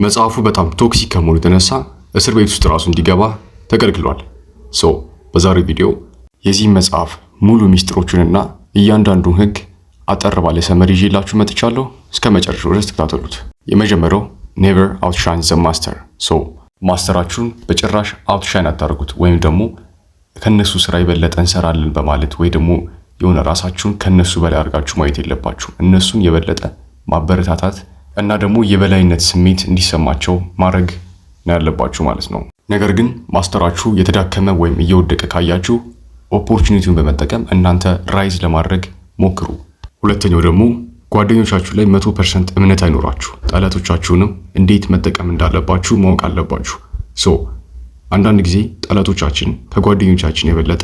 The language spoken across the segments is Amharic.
መጽሐፉ በጣም ቶክሲክ ከመሆኑ የተነሳ እስር ቤት ውስጥ ራሱ እንዲገባ ተከልክሏል። በዛሬው ቪዲዮ የዚህ መጽሐፍ ሙሉ ሚስጥሮቹንና እያንዳንዱን ህግ አጠር ባለ ሰመሪ ይዤላችሁ መጥቻለሁ። እስከ መጨረሻው ድረስ ተከታተሉት። የመጀመሪያው ኔቨር አውትሻይን ዘ ማስተር። ማስተራችሁን በጭራሽ አውትሻይን አታርጉት፣ ወይም ደግሞ ከነሱ ስራ የበለጠ እንሰራለን በማለት ወይ ደግሞ የሆነ ራሳችሁን ከነሱ በላይ አድርጋችሁ ማየት የለባችሁ። እነሱን የበለጠ ማበረታታት እና ደግሞ የበላይነት ስሜት እንዲሰማቸው ማድረግ ነው ያለባችሁ ማለት ነው። ነገር ግን ማስተራችሁ የተዳከመ ወይም እየወደቀ ካያችሁ ኦፖርቹኒቲውን በመጠቀም እናንተ ራይዝ ለማድረግ ሞክሩ። ሁለተኛው ደግሞ ጓደኞቻችሁ ላይ 100% እምነት አይኖራችሁ። ጠላቶቻችሁንም እንዴት መጠቀም እንዳለባችሁ ማወቅ አለባችሁ። አንዳንድ ጊዜ ጠላቶቻችን ከጓደኞቻችን የበለጠ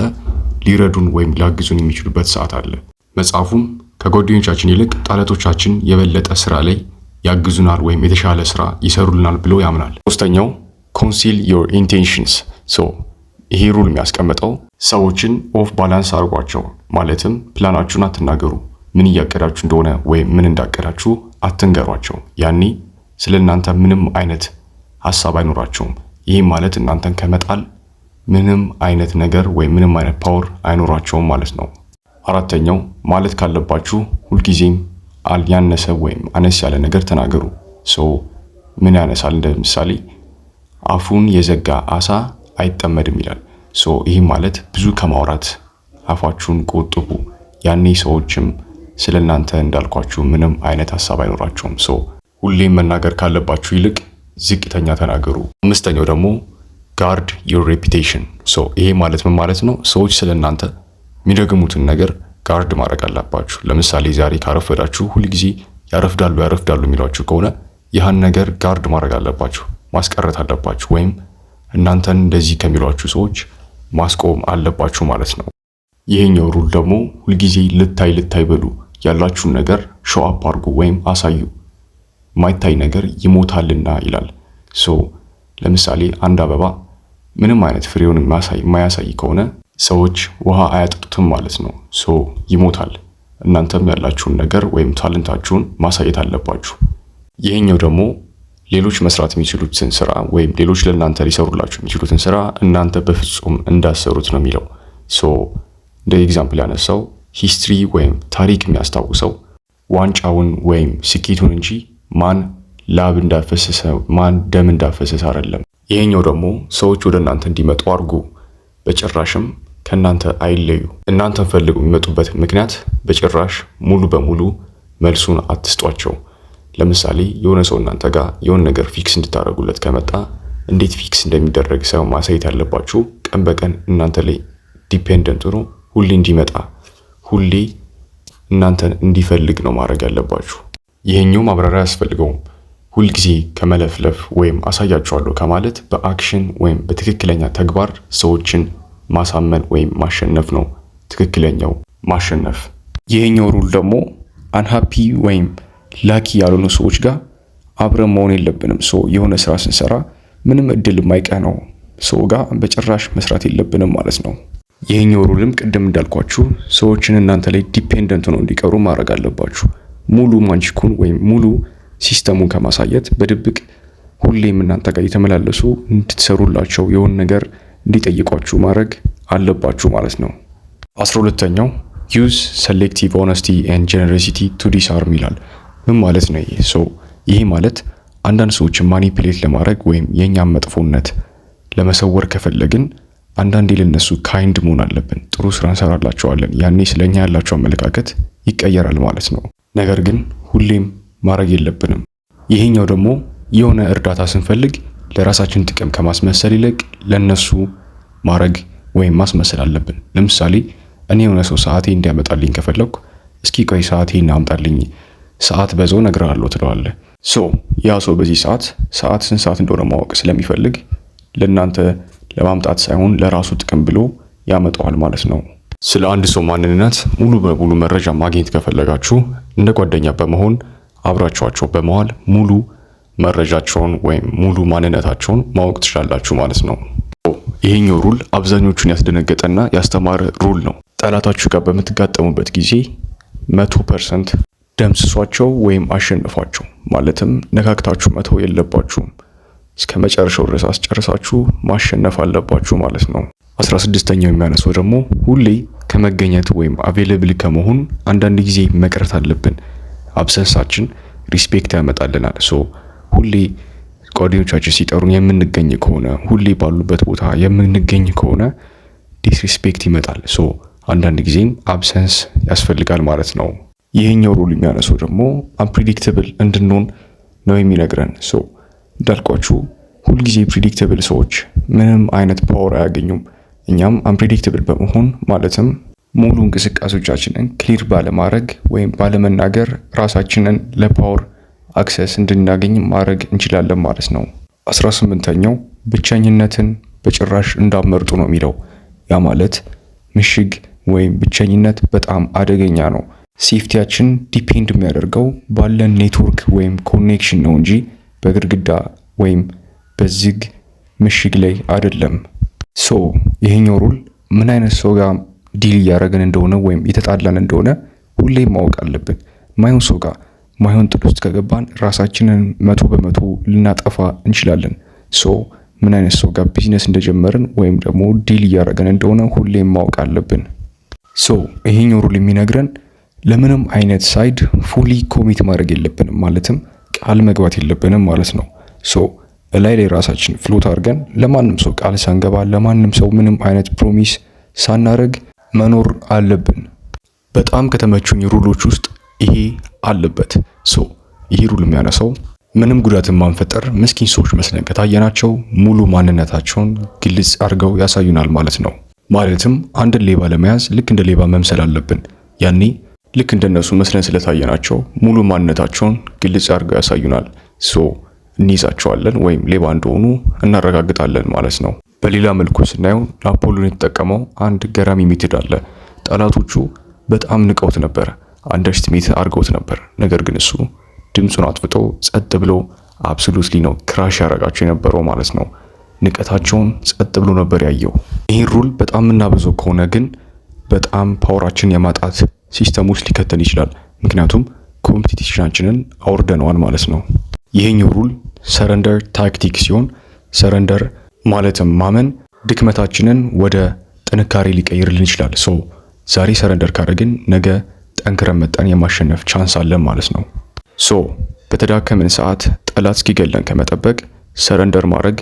ሊረዱን ወይም ሊያግዙን የሚችሉበት ሰዓት አለ። መጽሐፉም ከጓደኞቻችን ይልቅ ጠላቶቻችን የበለጠ ስራ ላይ ያግዙናል ወይም የተሻለ ስራ ይሰሩልናል ብሎ ያምናል። ሶስተኛው ኮንሲል ዮር ኢንቴንሽንስ። ይሄ ሩል የሚያስቀምጠው ሰዎችን ኦፍ ባላንስ አድርጓቸው፣ ማለትም ፕላናችሁን አትናገሩ። ምን እያቀዳችሁ እንደሆነ ወይም ምን እንዳቀዳችሁ አትንገሯቸው። ያኔ ስለ እናንተ ምንም አይነት ሀሳብ አይኖራቸውም። ይህ ማለት እናንተን ከመጣል ምንም አይነት ነገር ወይም ምንም አይነት ፓወር አይኖራቸውም ማለት ነው። አራተኛው ማለት ካለባችሁ ሁልጊዜም ያነሰ ወይም አነስ ያለ ነገር ተናገሩ። ምን ያነሳል? እንደ ምሳሌ አፉን የዘጋ አሳ አይጠመድም ይላል። ይህ ማለት ብዙ ከማውራት አፋችሁን ቆጥቡ። ያኔ ሰዎችም ስለናንተ እንዳልኳችሁ ምንም አይነት ሀሳብ አይኖራቸውም። ሁሌም መናገር ካለባችሁ ይልቅ ዝቅተኛ ተናገሩ። አምስተኛው ደግሞ ጋርድ ዮር ሬፑቴሽን። ይሄ ማለት ምን ማለት ነው? ሰዎች ስለናንተ የሚደግሙትን ነገር ጋርድ ማድረግ አለባችሁ። ለምሳሌ ዛሬ ካረፈዳችሁ ሁልጊዜ ያረፍዳሉ የሚሏችሁ ከሆነ ይህን ነገር ጋርድ ማድረግ አለባችሁ፣ ማስቀረት አለባችሁ፣ ወይም እናንተን እንደዚህ ከሚሏችሁ ሰዎች ማስቆም አለባችሁ ማለት ነው። ይሄኛው ሩል ደግሞ ሁልጊዜ ልታይ በሉ፣ ያላችሁን ነገር ሾው አፕ አድርጉ ወይም አሳዩ። ማይታይ ነገር ይሞታልና ይላል። ለምሳሌ አንድ አበባ ምንም አይነት ፍሬውን የማያሳይ ከሆነ ሰዎች ውሃ አያጠጡትም ማለት ነው። ይሞታል። እናንተም ያላችሁን ነገር ወይም ታለንታችሁን ማሳየት አለባችሁ። ይሄኛው ደግሞ ሌሎች መስራት የሚችሉትን ስራ ወይም ሌሎች ለእናንተ ሊሰሩላችሁ የሚችሉትን ስራ እናንተ በፍጹም እንዳሰሩት ነው የሚለው። እንደ ኤግዛምፕል ያነሳው ሂስትሪ ወይም ታሪክ የሚያስታውሰው ዋንጫውን ወይም ስኬቱን እንጂ ማን ላብ እንዳፈሰሰ ማን ደም እንዳፈሰሰ አይደለም። ይሄኛው ደግሞ ሰዎች ወደ እናንተ እንዲመጡ አድርጉ፣ በጭራሽም ከእናንተ አይለዩ። እናንተን ፈልጉ የሚመጡበት ምክንያት በጭራሽ ሙሉ በሙሉ መልሱን አትስጧቸው። ለምሳሌ የሆነ ሰው እናንተ ጋር የሆነ ነገር ፊክስ እንድታደርጉለት ከመጣ እንዴት ፊክስ እንደሚደረግ ሰው ማሳየት ያለባችሁ። ቀን በቀን እናንተ ላይ ዲፔንደንት ሆኖ ሁሌ እንዲመጣ ሁሌ እናንተን እንዲፈልግ ነው ማድረግ ያለባችሁ። ይሄኛው ማብራሪያ አያስፈልገውም። ሁልጊዜ ከመለፍለፍ ወይም አሳያችኋለሁ ከማለት በአክሽን ወይም በትክክለኛ ተግባር ሰዎችን ማሳመን ወይም ማሸነፍ ነው ትክክለኛው ማሸነፍ። ይሄኛው ሩል ደግሞ አንሃፒ ወይም ላኪ ያልሆኑ ሰዎች ጋር አብረን መሆን የለብንም። የሆነ ስራ ስንሰራ ምንም እድል የማይቀነው ሰው ጋር በጭራሽ መስራት የለብንም ማለት ነው። ይሄኛው ሩልም ቅድም እንዳልኳችሁ ሰዎችን እናንተ ላይ ዲፔንደንት ሆነው እንዲቀሩ ማድረግ አለባችሁ። ሙሉ ማጂኩን ወይም ሙሉ ሲስተሙን ከማሳየት በድብቅ ሁሌም እናንተ ጋር የተመላለሱ እንድትሰሩላቸው የሆነ ነገር እንዲጠይቋችሁ ማድረግ አለባችሁ ማለት ነው። 12ኛው ዩዝ ሴሌክቲቭ ሆነስቲ ኤንድ ጀነሮሲቲ ቱ ዲስአርም ይላል። ምን ማለት ነው ይሄ? ይሄ ማለት አንዳንድ ሰዎችን ማኒፕሌት ለማድረግ ወይም የኛን መጥፎነት ለመሰወር ከፈለግን አንዳንዴ ለነሱ ካይንድ መሆን አለብን። ጥሩ ስራ እንሰራላቸዋለን። ያኔ ስለኛ ያላቸው አመለካከት ይቀየራል ማለት ነው። ነገር ግን ሁሌም ማድረግ የለብንም። ይሄኛው ደግሞ የሆነ እርዳታ ስንፈልግ ለራሳችን ጥቅም ከማስመሰል ይልቅ ለነሱ ማድረግ ወይም ማስመሰል አለብን። ለምሳሌ እኔ የሆነ ሰው ሰዓቴ እንዲያመጣልኝ ከፈለኩ እስኪ ቆይ ሰዓቴን አምጣልኝ፣ ሰዓት በዛው እነግርሃለሁ ትለዋለህ። ያ ሰው በዚህ ሰዓት ስንት ሰዓት እንደሆነ ማወቅ ስለሚፈልግ ለእናንተ ለማምጣት ሳይሆን ለራሱ ጥቅም ብሎ ያመጣዋል ማለት ነው። ስለ አንድ ሰው ማንነት ሙሉ በሙሉ መረጃ ማግኘት ከፈለጋችሁ እንደ ጓደኛ በመሆን አብራችኋቸው በመዋል ሙሉ መረጃቸውን ወይም ሙሉ ማንነታቸውን ማወቅ ትችላላችሁ ማለት ነው። ይሄኛው ሩል አብዛኞቹን ያስደነገጠና ያስተማረ ሩል ነው። ጠላታችሁ ጋር በምትጋጠሙበት ጊዜ 100% ደምስሷቸው ወይም አሸንፏቸው። ማለትም ነካክታችሁ መተው የለባችሁም። እስከ መጨረሻው ድረስ አስጨርሳችሁ ማሸነፍ አለባችሁ ማለት ነው። 16ኛው የሚያነሳው ደግሞ ሁሌ ከመገኘት ወይም አቬሌብል ከመሆን አንዳንድ ጊዜ መቅረት አለብን። አብሰንሳችን ሪስፔክት ያመጣልናል። ሁሌ ጓደኞቻችን ሲጠሩን የምንገኝ ከሆነ፣ ሁሌ ባሉበት ቦታ የምንገኝ ከሆነ ዲስሪስፔክት ይመጣል። አንዳንድ ጊዜም አብሰንስ ያስፈልጋል ማለት ነው። ይሄኛው ሩል የሚያነሳው ደግሞ አንፕሪዲክተብል እንድንሆን ነው የሚነግረን። እንዳልኳችሁ ሁልጊዜ ፕሪዲክተብል ሰዎች ምንም አይነት ፓወር አያገኙም። እኛም አንፕሪዲክተብል በመሆን ማለትም ሙሉ እንቅስቃሴዎቻችንን ክሊር ባለማድረግ ወይም ባለመናገር ራሳችንን ለፓወር አክሰስ እንድናገኝ ማድረግ እንችላለን ማለት ነው። 18ኛው ብቸኝነትን በጭራሽ እንዳመርጡ ነው የሚለው። ያ ማለት ምሽግ ወይም ብቸኝነት በጣም አደገኛ ነው። ሴፍቲያችን ዲፔንድ የሚያደርገው ባለን ኔትወርክ ወይም ኮኔክሽን ነው እንጂ በግድግዳ ወይም በዝግ ምሽግ ላይ አይደለም። ይሄኛው ሩል ምን አይነት ሰው ጋር ዲል እያደረግን እንደሆነ ወይም የተጣላን እንደሆነ ሁሌም ማወቅ አለብን። ማይሆን ሰው ጋር ማይሆን ጥል ውስጥ ከገባን ራሳችንን 100% ልናጠፋ እንችላለን። ምን አይነት ሰው ጋር ቢዝነስ እንደጀመርን ወይም ደግሞ ዲል እያደረግን እንደሆነ ሁሌም ማወቅ አለብን። ይሄኛው ሩል የሚነግረን ለምንም አይነት ሳይድ ፉሊ ኮሚት ማድረግ የለብንም፣ ማለትም ቃል መግባት የለብንም ማለት ነው። ላይ ራሳችን ፍሎት አድርገን ለማንም ሰው ቃል ሳንገባ ለማንም ሰው ምንም አይነት ፕሮሚስ ሳናረግ መኖር አለብን። በጣም ከተመቹኝ ሩሎች ውስጥ ይሄ አለበት። ይሄ ሩል የሚያነሳው ምንም ጉዳትን ማንፈጠር ምስኪን ሰዎች መስለን ከታየናቸው ሙሉ ማንነታቸውን ግልጽ አድርገው ያሳዩናል ማለት ነው። ማለትም አንድን ሌባ ለመያዝ ልክ እንደ ሌባ መምሰል አለብን። ያኔ ልክ እንደነሱ መስለን ስለታየናቸው ሙሉ ማንነታቸውን ግልጽ አድርገው ያሳዩናል። እንይዛቸዋለን ወይም ሌባ እንደሆኑ እናረጋግጣለን ማለት ነው። በሌላ መልኩ ስናየው ናፖሊዮን የተጠቀመው አንድ ገራሚ ሜትድ አለ። ጠላቶቹ በጣም ንቀውት ነበር፣ አንደርስቲሜት አድርገውት ነበር። ነገር ግን እሱ ድምፁን አጥፍቶ ጸጥ ብሎ አብሶሉትሊ ነው ክራሽ ያደረጋቸው የነበረው ማለት ነው። ንቀታቸውን ጸጥ ብሎ ነበር ያየው። ይህን ሩል በጣም የምናበዛው ከሆነ ግን በጣም ፓወራችን የማጣት ሲስተም ውስጥ ሊከተል ይችላል። ምክንያቱም ኮምፒቲሽናችንን አውርደነዋል ማለት ነው። ይሄኛው ሩል ሰረንደር ታክቲክ ሲሆን ሰረንደር ማለትም ማመን ድክመታችንን ወደ ጥንካሬ ሊቀይርልን ይችላል። ዛሬ ሰረንደር ካደረግን ነገ ጠንክረን መጠን የማሸነፍ ቻንስ አለን ማለት ነው። በተዳከምን ሰዓት ጠላት እስኪገለን ከመጠበቅ ሰረንደር ማድረግ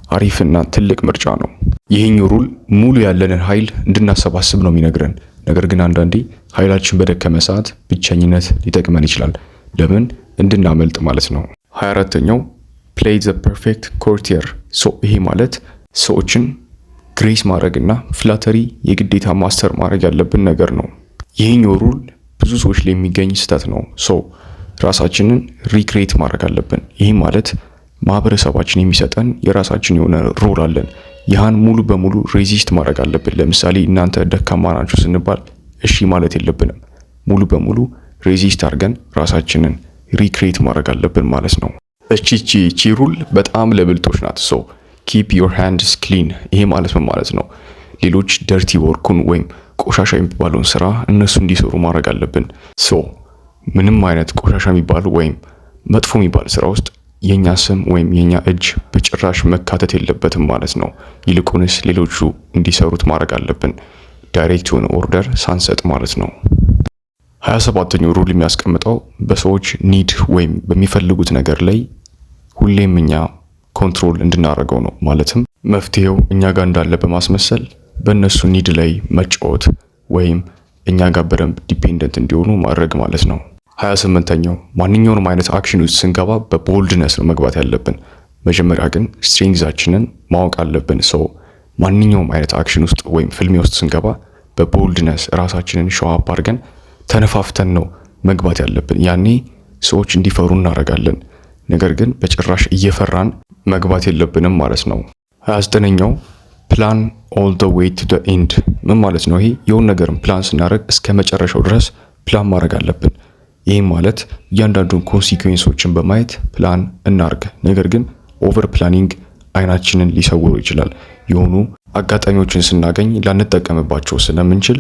አሪፍና ትልቅ ምርጫ ነው። ይሄኛው ሩል ሙሉ ያለንን ኃይል እንድናሰባስብ ነው የሚነግረን። ነገር ግን አንዳንዴ ኃይላችን በደከመ ሰዓት ብቸኝነት ሊጠቅመን ይችላል። ለምን? እንድናመልጥ ማለት ነው። 24ኛው ፕሌይ ዘ ፐርፌክት ኮርቲየር። ይሄ ማለት ሰዎችን ግሬስ ማድረግና ፍላተሪ የግዴታ ማስተር ማድረግ ያለብን ነገር ነው። ይሄኛው ሩል ብዙ ሰዎች ላይ የሚገኝ ስህተት ነው። ራሳችንን ሪክሬት ማድረግ አለብን። ይህ ማለት ማህበረሰባችን የሚሰጠን የራሳችን የሆነ ሮል አለን። ይህን ሙሉ በሙሉ ሬዚስት ማድረግ አለብን። ለምሳሌ እናንተ ደካማ ናችሁ ስንባል እሺ ማለት የለብንም። ሙሉ በሙሉ ሬዚስት አድርገን ራሳችንን ሪክሬት ማድረግ አለብን ማለት ነው። እቺ ሩል በጣም ለብልጦች ናት። ኪፕ ዮር ሃንድስ ክሊን። ይሄ ማለት ምን ማለት ነው? ሌሎች ደርቲ ወርኩን ወይም ቆሻሻ የሚባለውን ስራ እነሱ እንዲሰሩ ማድረግ አለብን። ምንም አይነት ቆሻሻ የሚባል ወይም መጥፎ የሚባል ስራ ውስጥ የኛ ስም ወይም የኛ እጅ በጭራሽ መካተት የለበትም ማለት ነው። ይልቁንስ ሌሎቹ እንዲሰሩት ማድረግ አለብን፣ ዳይሬክት የሆነ ኦርደር ሳንሰጥ ማለት ነው። 27ኛው ሩል የሚያስቀምጠው በሰዎች ኒድ ወይም በሚፈልጉት ነገር ላይ ሁሌም እኛ ኮንትሮል እንድናደርገው ነው። ማለትም መፍትሄው እኛ ጋር እንዳለ በማስመሰል በእነሱ ኒድ ላይ መጫወት ወይም እኛ ጋር በደንብ ዲፔንደንት እንዲሆኑ ማድረግ ማለት ነው። 28ኛው ማንኛውንም አይነት አክሽን ውስጥ ስንገባ በቦልድነስ ነው መግባት ያለብን። መጀመሪያ ግን ስትሬንግዛችንን ማወቅ አለብን። ማንኛውም አይነት አክሽን ውስጥ ወይም ፍልሚያ ውስጥ ስንገባ በቦልድነስ ራሳችንን ሸዋፕ አድርገን ተነፋፍተን ነው መግባት ያለብን። ያኔ ሰዎች እንዲፈሩ እናደርጋለን። ነገር ግን በጭራሽ እየፈራን መግባት የለብንም ማለት ነው። 29ኛው ፕላን ኦል ዘ ዌይ ቱ ዘ ኤንድ። ምን ማለት ነው? ይሄ የሆነ ነገርን ፕላን ስናደርግ እስከ መጨረሻው ድረስ ፕላን ማድረግ አለብን። ይህም ማለት እያንዳንዱን ኮንሲኩዌንሶችን በማየት ፕላን እናርግ። ነገር ግን ኦቨር ፕላኒንግ አይናችንን ሊሰውሩ ይችላል። የሆኑ አጋጣሚዎችን ስናገኝ ላንጠቀምባቸው ስለምንችል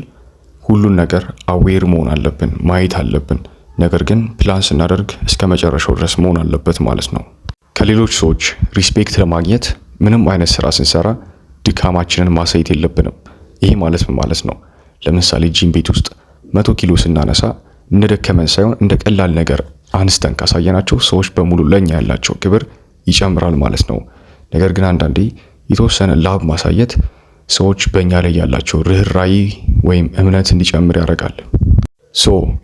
ሁሉን ነገር አዌር መሆን አለብን፣ ማየት አለብን። ነገር ግን ፕላን ስናደርግ እስከ መጨረሻው ድረስ መሆን አለበት ማለት ነው። ከሌሎች ሰዎች ሪስፔክት ለማግኘት ምንም አይነት ስራ ስንሰራ ድካማችንን ማሳየት የለብንም። ይሄ ማለት ምን ማለት ነው? ለምሳሌ ጂም ቤት ውስጥ 100 ኪሎ ስናነሳ እንደደከመን ሳይሆን እንደ ቀላል ነገር አንስተን ካሳየናቸው ሰዎች በሙሉ ለኛ ያላቸው ክብር ይጨምራል ማለት ነው። ነገር ግን አንዳንዴ የተወሰነ ላብ ማሳየት ሰዎች በእኛ ላይ ያላቸው ርህራሄ ወይም እምነት እንዲጨምር ያደርጋል።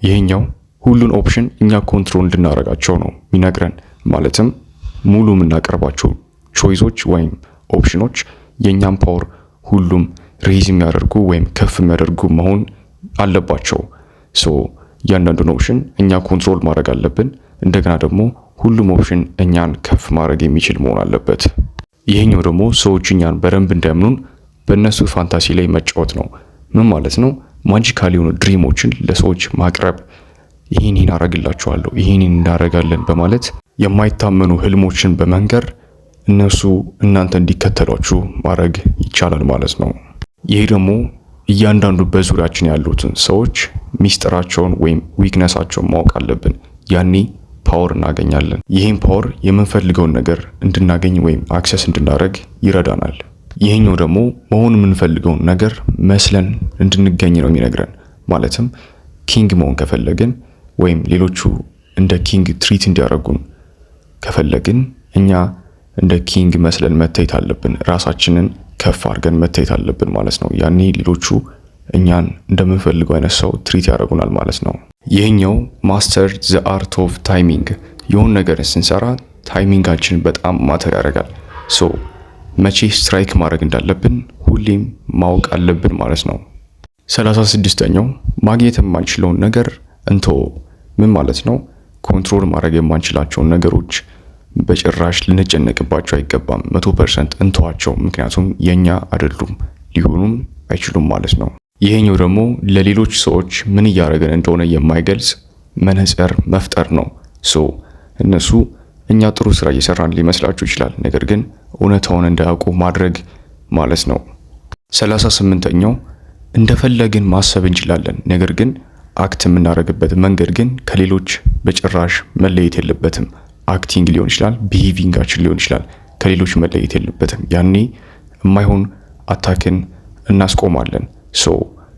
ይሄኛው ሁሉን ኦፕሽን እኛ ኮንትሮል እንድናደርጋቸው ነው የሚነግረን። ማለትም ሙሉ የምናቀርባቸው ቾይሶች ወይም ኦፕሽኖች የእኛም ፓወር ሁሉም ሬዝ የሚያደርጉ ወይም ከፍ የሚያደርጉ መሆን አለባቸው። እያንዳንዱን ኦፕሽን እኛ ኮንትሮል ማድረግ አለብን። እንደገና ደግሞ ሁሉም ኦፕሽን እኛን ከፍ ማድረግ የሚችል መሆን አለበት። ይሄኛው ደግሞ ሰዎች እኛን በደንብ እንዲያምኑን በእነሱ ፋንታሲ ላይ መጫወት ነው። ምን ማለት ነው? ማጂካል የሆኑ ድሪሞችን ለሰዎች ማቅረብ። ይህን አደርግላችኋለሁ፣ ይህን እናደርጋለን በማለት የማይታመኑ ህልሞችን በመንገር እነሱ እናንተ እንዲከተሏችሁ ማድረግ ይቻላል ማለት ነው። ይሄ ደግሞ እያንዳንዱ በዙሪያችን ያሉትን ሰዎች ሚስጥራቸውን ወይም ዊክነሳቸውን ማወቅ አለብን። ያኔ ፓወር እናገኛለን። ይህም ፓወር የምንፈልገውን ነገር እንድናገኝ ወይም አክሰስ እንድናደርግ ይረዳናል። ይሄኛው ደግሞ መሆን የምንፈልገውን ነገር መስለን እንድንገኝ ነው የሚነግረን። ማለትም ኪንግ መሆን ከፈለግን ወይም ሌሎቹ እንደ ኪንግ ትሪት እንዲያደርጉን ከፈለግን እኛ እንደ ኪንግ መስለን መታየት አለብን። ራሳችንን ከፍ አድርገን መታየት አለብን ማለት ነው። ያኔ ሌሎቹ እኛን እንደምንፈልገው አይነት ሰው ትሪት ያደርጉናል ማለት ነው። ይሄኛው ማስተር ዘ አርት ኦፍ ታይሚንግ። የሆነ ነገር ስንሰራ ታይሚንጋችን በጣም ማተር ያደርጋል። መቼ ስትራይክ ማድረግ እንዳለብን ሁሌም ማወቅ አለብን ማለት ነው። 36ኛው ማግኘት የማንችለውን ነገር እንቶ ምን ማለት ነው? ኮንትሮል ማድረግ የማንችላቸውን ነገሮች በጭራሽ ልንጨነቅባቸው አይገባም። 100% እንተዋቸው፣ ምክንያቱም የኛ አይደሉም፣ ሊሆኑም አይችሉም ማለት ነው። ይሄኛው ደግሞ ለሌሎች ሰዎች ምን እያደረገን እንደሆነ የማይገልጽ መነጽር መፍጠር ነው። እነሱ እኛ ጥሩ ስራ እየሰራን ሊመስላችሁ ይችላል፣ ነገር ግን እውነታውን እንዳያውቁ ማድረግ ማለት ነው። 38ኛው እንደፈለግን ማሰብ እንችላለን፣ ነገር ግን አክት የምናደርግበት መንገድ ግን ከሌሎች በጭራሽ መለየት የለበትም። አክቲንግ ሊሆን ይችላል፣ ቢሄቪንጋችን ሊሆን ይችላል፣ ከሌሎች መለየት የለበትም። ያኔ የማይሆን አታክን እናስቆማለን።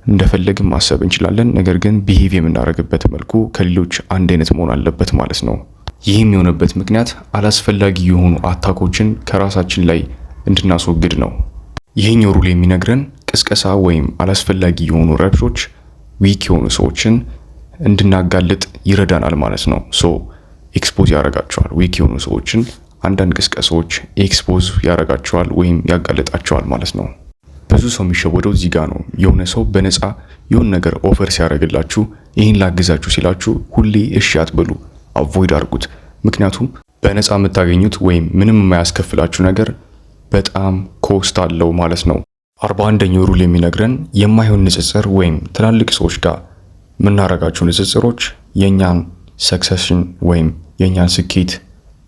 እንደፈለግን ማሰብ እንችላለን፣ ነገር ግን ቢሄቭ የምናደርግበት መልኩ ከሌሎች አንድ አይነት መሆን አለበት ማለት ነው። ይህም የሆነበት ምክንያት አላስፈላጊ የሆኑ አታኮችን ከራሳችን ላይ እንድናስወግድ ነው። ይሄኛው ሩል የሚነግረን ቅስቀሳ ወይም አላስፈላጊ የሆኑ ረብሾች ዊክ የሆኑ ሰዎችን እንድናጋልጥ ይረዳናል ማለት ነው። ኤክስፖዝ ያደርጋቸዋል። ዊክ የሆኑ ሰዎችን አንዳንድ ቅስቀሳዎች ኤክስፖዝ ያደርጋቸዋል ወይም ያጋልጣቸዋል ማለት ነው። ብዙ ሰው የሚሸወደው እዚህ ጋር ነው። የሆነ ሰው በነፃ የሆነ ነገር ኦፈር ሲያደርግላችሁ ይህን ላግዛችሁ ሲላችሁ ሁሌ እሺ አትበሉ፣ አቮይድ አድርጉት። ምክንያቱም በነፃ የምታገኙት ወይም ምንም የማያስከፍላችሁ ነገር በጣም ኮስት አለው ማለት ነው። 41ኛው ሩል የሚነግረን የማይሆን ንጽጽር ወይም ትላልቅ ሰዎች ጋር የምናደርጋቸው ንጽጽሮች የኛን ሰክሰስን ወይም የኛን ስኬት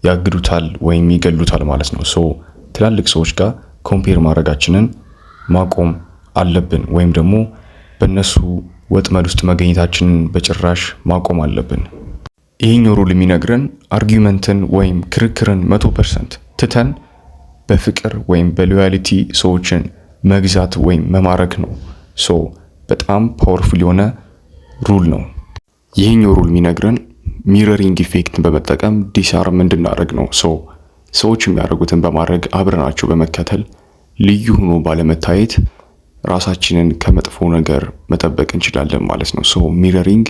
ያግዱታል ወይም ይገሉታል ማለት ነው። ትላልቅ ሰዎች ጋር ኮምፔር ማድረጋችንን ማቆም አለብን፣ ወይም ደግሞ በእነሱ ወጥመድ ውስጥ መገኘታችንን በጭራሽ ማቆም አለብን። ይሄኛው ሩል የሚነግረን አርጊውመንትን ወይም ክርክርን 100% ትተን በፍቅር ወይም በሎያሊቲ ሰዎችን መግዛት ወይም መማረክ ነው። በጣም ፓወርፉል የሆነ ሩል ነው። ይሄኛው ሩል የሚነግረን ሚረሪንግ ኢፌክትን በመጠቀም ዲስአርም እንድናደርግ ነው። ሰዎች የሚያደርጉትን በማድረግ አብረናቸው በመከተል ልዩ ሆኖ ባለመታየት ራሳችንን ከመጥፎ ነገር መጠበቅ እንችላለን ማለት ነው። ሚረሪንግ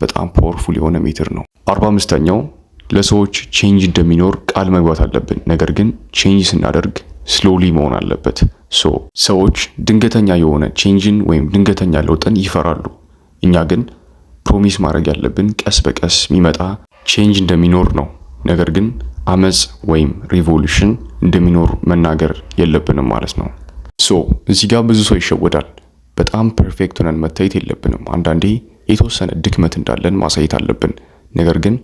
በጣም ፓወርፉል የሆነ ሜትር ነው። 45ኛው ለሰዎች ቼንጅ እንደሚኖር ቃል መግባት አለብን፣ ነገር ግን ቼንጅ ስናደርግ ስሎሊ መሆን አለበት። ሰዎች ድንገተኛ የሆነ ቼንጅን ወይም ድንገተኛ ለውጥን ይፈራሉ። እኛ ግን ፕሮሚስ ማድረግ ያለብን ቀስ በቀስ የሚመጣ ቼንጅ እንደሚኖር ነው። ነገር ግን አመጽ ወይም ሪቮሉሽን እንደሚኖር መናገር የለብንም ማለት ነው። እዚህ ጋር ብዙ ሰው ይሸወዳል። በጣም ፐርፌክት ሆነን መታየት የለብንም። አንዳንዴ የተወሰነ ድክመት እንዳለን ማሳየት አለብን። ነገር ግን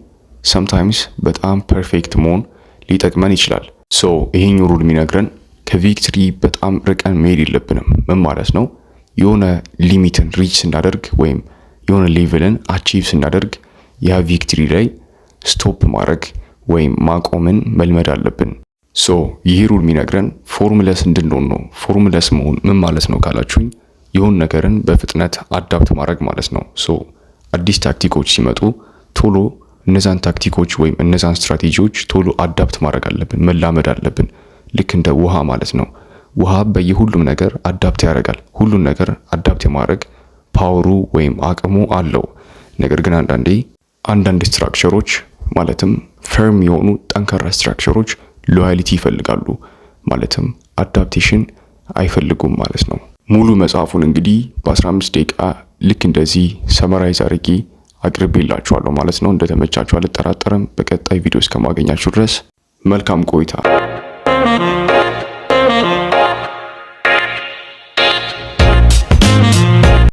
ሰምታይምስ በጣም ፐርፌክት መሆን ሊጠቅመን ይችላል። ይሄኛው ሩል የሚነግረን ከቪክትሪ በጣም ርቀን መሄድ የለብንም። ምን ማለት ነው? የሆነ ሊሚትን ሪች ስናደርግ ወይም የሆነ ሌቭልን አቺቭ ስናደርግ ያ ቪክትሪ ላይ ስቶፕ ማድረግ ወይም ማቆምን መልመድ አለብን። ሶ ይህ ሩል የሚነግረን ፎርሙለስ እንድንሆን ነው። ፎርሙለስ መሆን ምን ማለት ነው ካላችሁኝ የሆነ ነገርን በፍጥነት አዳፕት ማድረግ ማለት ነው። ሶ አዲስ ታክቲኮች ሲመጡ ቶሎ እነዛን ታክቲኮች ወይም እነዛን ስትራቴጂዎች ቶሎ አዳፕት ማድረግ አለብን፣ መላመድ አለብን። ልክ እንደ ውሃ ማለት ነው። ውሃ በየሁሉም ነገር አዳፕት ያደርጋል። ሁሉን ነገር አዳፕት የማድረግ ፓወሩ ወይም አቅሙ አለው። ነገር ግን አንዳንድ ስትራክቸሮች ማለትም ፈርም የሆኑ ጠንካራ ስትራክቸሮች ሎያሊቲ ይፈልጋሉ፣ ማለትም አዳፕቴሽን አይፈልጉም ማለት ነው። ሙሉ መጽሐፉን እንግዲህ በ15 ደቂቃ ልክ እንደዚህ ሰመራይዝ አድርጌ አቅርቤላችኋለሁ ማለት ነው። እንደተመቻችሁ አልጠራጠርም። በቀጣይ ቪዲዮ እስከማገኛችሁ ድረስ መልካም ቆይታ።